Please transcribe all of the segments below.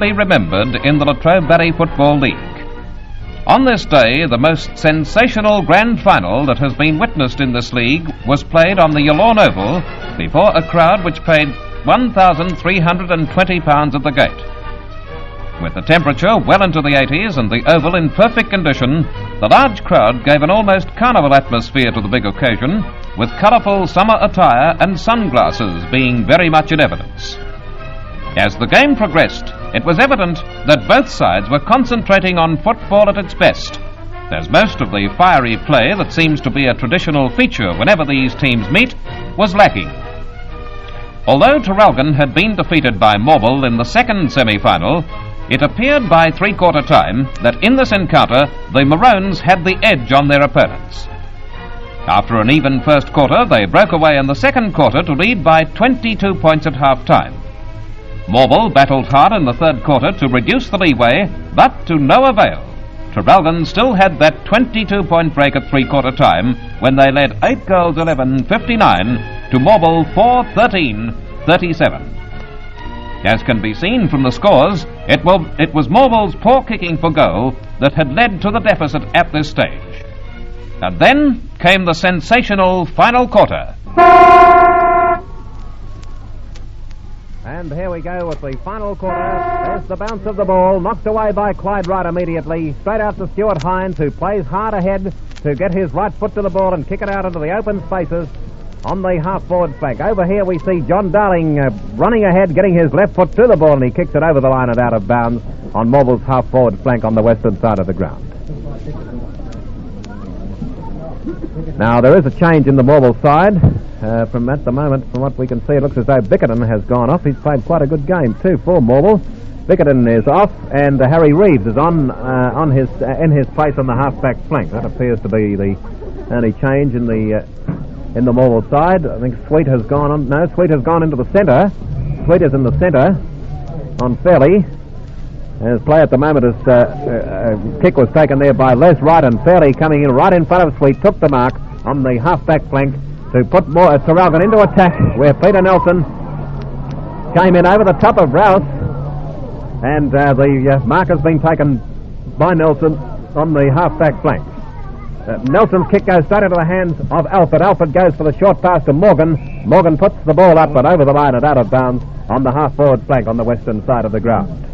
be remembered in the Latrobe Valley Football League. On this day, the most sensational grand final that has been witnessed in this league was played on the Yallourn Oval before a crowd which paid £1,320 at the gate. With the temperature well into the 80s and the oval in perfect condition, the large crowd gave an almost carnival atmosphere to the big occasion, with colourful summer attire and sunglasses being very much in evidence. As the game progressed, it was evident that both sides were concentrating on football at its best, as most of the fiery play that seems to be a traditional feature whenever these teams meet was lacking. Although Traralgon had been defeated by Morwell in the second semi-final, it appeared by three-quarter time that in this encounter the Maroons had the edge on their opponents. After an even first quarter, they broke away in the second quarter to lead by 22 points at half-time. Morwell battled hard in the third quarter to reduce the leeway, but to no avail. Traralgon still had that 22-point break at three-quarter time when they led 8 goals 11-59 to Morwell 4-13-37. As can be seen from the scores, it was Morwell's poor kicking for goal that had led to the deficit at this stage. And then came the sensational final quarter. And here we go with the final quarter. There's the bounce of the ball, knocked away by Clyde Wright immediately. Straight out to Stuart Hines, who plays hard ahead to get his right foot to the ball and kick it out into the open spaces on the half-forward flank. Over here we see John Darling running ahead, getting his left foot to the ball, and he kicks it over the line and out of bounds on Morwell's half-forward flank on the western side of the ground. Now, there is a change in the Morwell side. From at the moment, from what we can see, it looks as though Bickerton has gone off. He's played quite a good game, too, for Morwell. Bickerton is off, and Harry Reeves is in his place on the half-back flank. That appears to be the only change in the Morwell side. I think Sweet has gone on. No, Sweet has gone into the centre. Sweet is in the centre on Fairley. His play at the moment is kick was taken there by Les Wright, and Fairley coming in right in front of Sweet took the mark on the half-back flank to put Traralgon into attack, where Peter Nelson came in over the top of Rouse, and the mark has been taken by Nelson on the half-back flank. Nelson's kick goes straight into the hands of Alford. Alford goes for the short pass to Morgan. Morgan puts the ball up and over the line and out of bounds on the half-forward flank on the western side of the ground.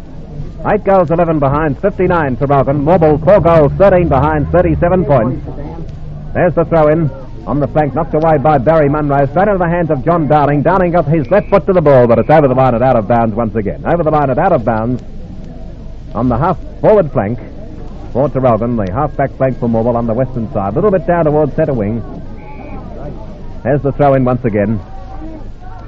8 goals 11 behind, 59 Traralgon. Morwell 4 goals 13 behind, 37 points. There's the throw-in on the flank, knocked away by Barry Munro, straight into the hands of John Darling. Darling got his left foot to the ball, but it's over the line and out of bounds once again. Over the line and out of bounds on the half-forward flank for Traralgon, the half-back flank for Morwell on the western side. A little bit down towards centre wing. There's the throw-in once again.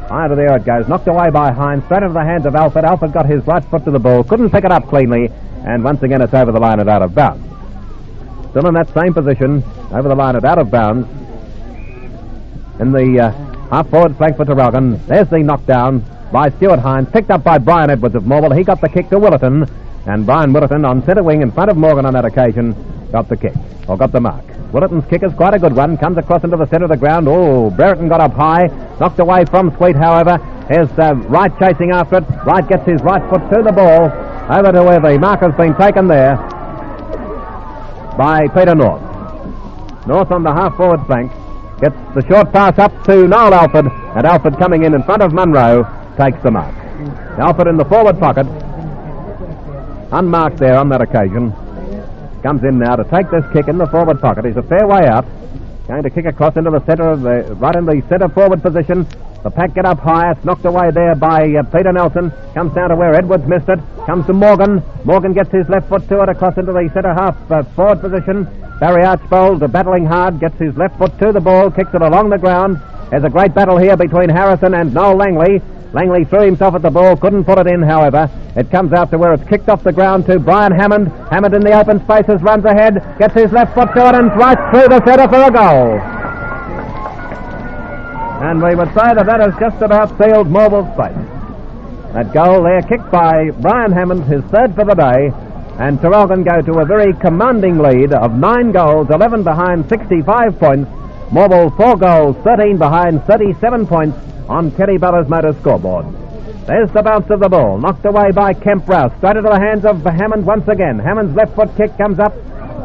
High to there it goes, knocked away by Hines, straight into the hands of Alford. Alford got his right foot to the ball, couldn't pick it up cleanly, and once again it's over the line and out of bounds. Still in that same position, over the line and out of bounds. In the half-forward flank for Traralgon, there's the knockdown by Stuart Hines, picked up by Brian Edwards of Morwell. He got the kick to Willerton, and Brian Willerton on centre wing in front of Morgan on that occasion got the kick, or got the mark. Willerton's kick is quite a good one, comes across into the centre of the ground. Oh, Brereton got up high, knocked away from Sweet, however. Here's Wright chasing after it. Wright gets his right foot to the ball, over to where the mark has been taken there by Peter North. North on the half-forward flank gets the short pass up to Noel Alford, and Alford coming in front of Munro takes the mark. Alford in the forward pocket, unmarked there on that occasion, comes in now to take this kick in the forward pocket. He's a fair way out, going to kick across into the centre of right in the centre forward position. The pack get up high. It's knocked away there by Peter Nelson. Comes down to where Edwards missed it. Comes to Morgan. Morgan gets his left foot to it across into the centre half forward position. Barry Archbold battling hard. Gets his left foot to the ball. Kicks it along the ground. There's a great battle here between Harrison and Noel Langley. Langley threw himself at the ball. Couldn't put it in, however. It comes out to where it's kicked off the ground to Brian Hammond. Hammond in the open spaces runs ahead. Gets his left foot to it and right through the centre for a goal. And we would say that has just about sealed Morwell's fate. That goal there, kicked by Brian Hammond, his third for the day, and Traralgon go to a very commanding lead of 9 goals, 11 behind, 65 points. Morwell 4 goals, 13 behind, 37 points on Kerry Beller's motor scoreboard. There's the bounce of the ball, knocked away by Kemp Rouse, straight into the hands of Hammond once again. Hammond's left foot kick comes up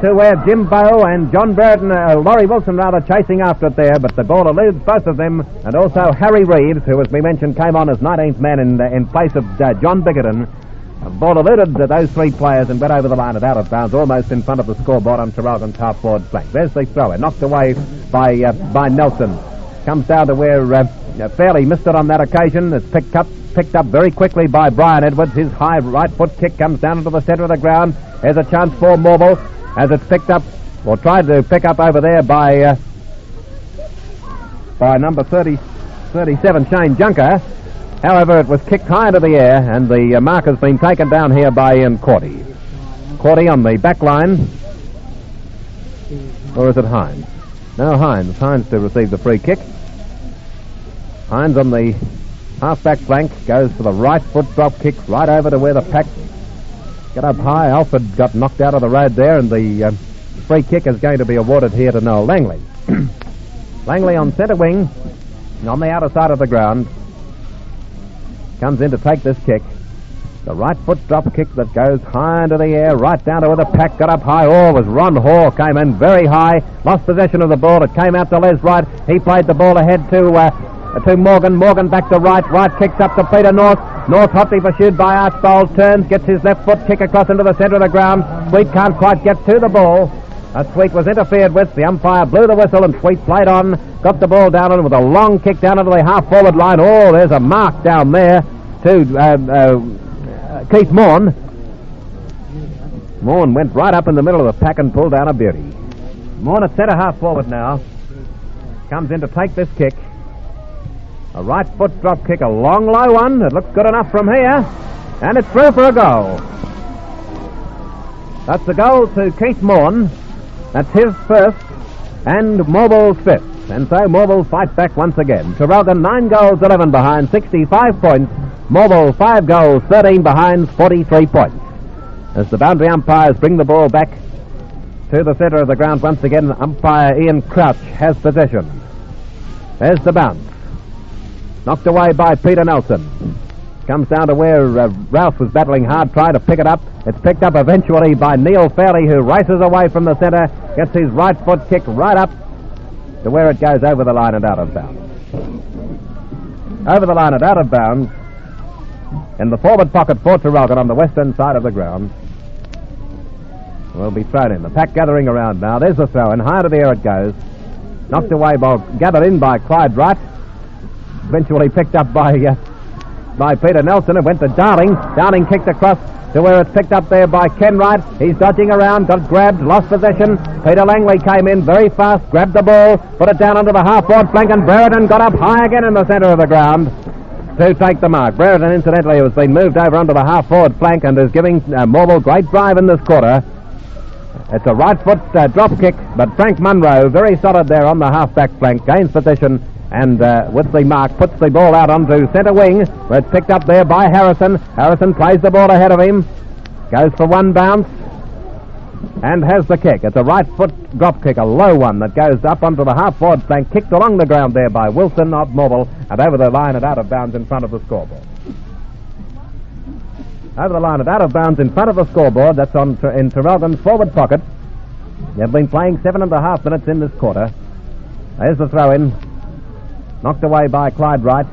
to where Jim Bowe and John Burton, Laurie Wilson rather, chasing after it there, but the ball eludes both of them, and also Harry Reeves, who, as we mentioned, came on as 19th man in place of John Bickerton. The ball eluded those three players and went over the line and out of bounds, almost in front of the scoreboard on Traralgon's half-forward flank. There's the throw-in, knocked away by Nelson. Comes down to where Fairley missed it on that occasion. It's picked up very quickly by Brian Edwards. His high right foot kick comes down into the centre of the ground. There's a chance for Morwell as it's picked up, or tried to pick up over there by number 37, Shane Junker. However, it was kicked high into the air, and the mark has been taken down here by Ian Cordy. Cordy on the back line. Or is it Hines? No, Hines. Hines to receive the free kick. Hines on the half-back flank goes for the right foot drop kick right over to where the pack got up high. Alfred got knocked out of the road there, and the free kick is going to be awarded here to Noel Langley. Langley on centre wing, on the outer side of the ground, comes in to take this kick. The right foot drop kick that goes high into the air, right down to where the pack got up high. Oh, it was Ron Hoare, came in very high, lost possession of the ball. It came out to Les Wright. He played the ball ahead to Morgan. Morgan back to Wright. Wright kicks up to Peter North. North hotly pursued by Archbold. Turns, gets his left foot kick across into the centre of the ground. Sweet can't quite get to the ball. Sweet was interfered with. The umpire blew the whistle and Sweet played on. Got the ball down and with a long kick down into the half-forward line. Oh, there's a mark down there to Keith Morn. Morn went right up in the middle of the pack and pulled down a beauty. Morn at centre half-forward now. Comes in to take this kick. A right foot drop kick, a long, low one. It looks good enough from here. And it's through for a goal. That's the goal to Keith Morn. That's his first and Morwell's fifth. And so Morwell fight back once again. Traralgon 9 goals, 11 behind, 65 points. Morwell 5 goals, 13 behind, 43 points. As the boundary umpires bring the ball back to the centre of the ground once again, umpire Ian Crouch has possession. There's the bounce. Knocked away by Peter Nelson. Comes down to where Ralph was battling hard, trying to pick it up. It's picked up eventually by Neil Fairley, who races away from the centre, gets his right foot kick right up to where it goes over the line and out of bounds. Over the line and out of bounds in the forward pocket for Traralgon on the western side of the ground. Will be thrown in. The pack gathering around now. There's the throw in. High to the air it goes. Knocked away, gathered in by Clyde Wright. Eventually picked up by Peter Nelson. It went to Darling. Darling kicked across to where it's picked up there by Ken Wright. He's dodging around, got grabbed, lost possession. Peter Langley came in very fast, grabbed the ball, put it down onto the half-forward flank, and Brereton got up high again in the centre of the ground to take the mark. Brereton, incidentally, has been moved over onto the half-forward flank and is giving Morwell great drive in this quarter. It's a right foot drop kick, but Frank Munro, very solid there on the half-back flank, gains position and with the mark puts the ball out onto centre wing, where it's picked up there by Harrison. Harrison plays the ball ahead of him, goes for one bounce and has the kick. It's a right foot drop kick, a low one that goes up onto the half-forward flank, kicked along the ground there by Wilson of Morwell and over the line and out of bounds in front of the scoreboard. Over the line and out of bounds in front of the scoreboard. That's in Traralgon's forward pocket. They've been playing 7.5 minutes in this quarter. There's the throw-in. Knocked away by Clyde Wright.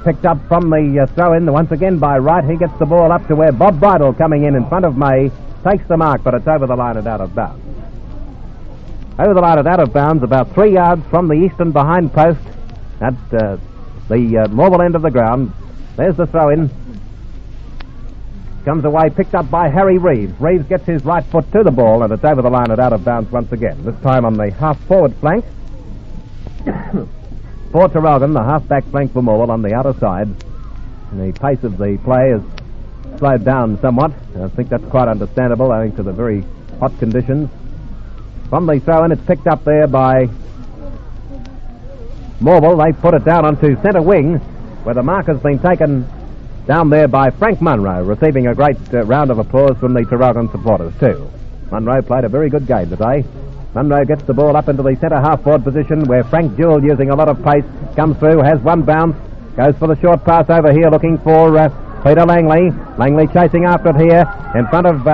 Picked up from the throw-in once again by Wright. He gets the ball up to where Bob Bridle, coming in front of May, takes the mark, but it's over the line and out of bounds. Over the line and out of bounds, about 3 yards from the eastern behind post at the Morwell end of the ground. There's the throw-in. Comes away, picked up by Harry Reeves. Reeves gets his right foot to the ball, and it's over the line and out of bounds once again. This time on the half-forward flank. For Traralgon, the half-back flank for Morwell on the outer side. And the pace of the play has slowed down somewhat. I think that's quite understandable, owing to the very hot conditions. From the throw-in, it's picked up there by Morwell. They put it down onto centre wing, where the mark has been taken down there by Frank Munro, receiving a great round of applause from the Traralgon supporters too. Munro played a very good game today. Munro gets the ball up into the centre half-forward position, where Frank Jewell, using a lot of pace, comes through, has one bounce, Goes for the short pass over here, looking for Peter Langley. Langley chasing after it here in front of